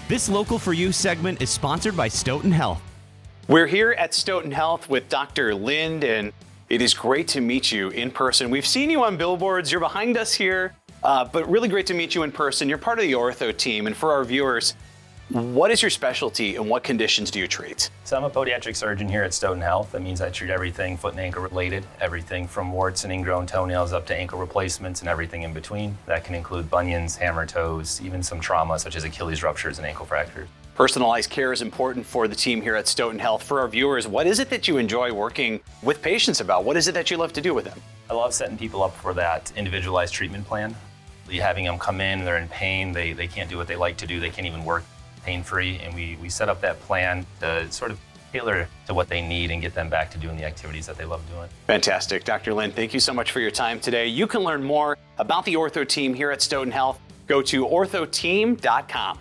This Local For You segment is sponsored by Stoughton Health. We're here at Stoughton Health with Dr. Lind, and it is great to meet you in person. We've seen you on billboards, you're behind us here, but really great to meet you in person. You're part of the ortho team, and for our viewers, what is your specialty and what conditions do you treat? So I'm a podiatric surgeon here at Stoughton Health. That means I treat everything foot and ankle related, everything from warts and ingrown toenails up to ankle replacements and everything in between. That can include bunions, hammertoes, even some trauma such as Achilles ruptures and ankle fractures. Personalized care is important for the team here at Stoughton Health. For our viewers, what is it that you enjoy working with patients about? What is it that you love to do with them? I love setting people up for that individualized treatment plan. Having them come in, they're in pain, they can't do what they like to do, they can't even work pain-free, and we set up that plan to sort of tailor to what they need and get them back to doing the activities that they love doing. Fantastic. Dr. Lind, thank you so much for your time today. You can learn more about the ortho team here at Stoughton Health. Go to orthoteam.com.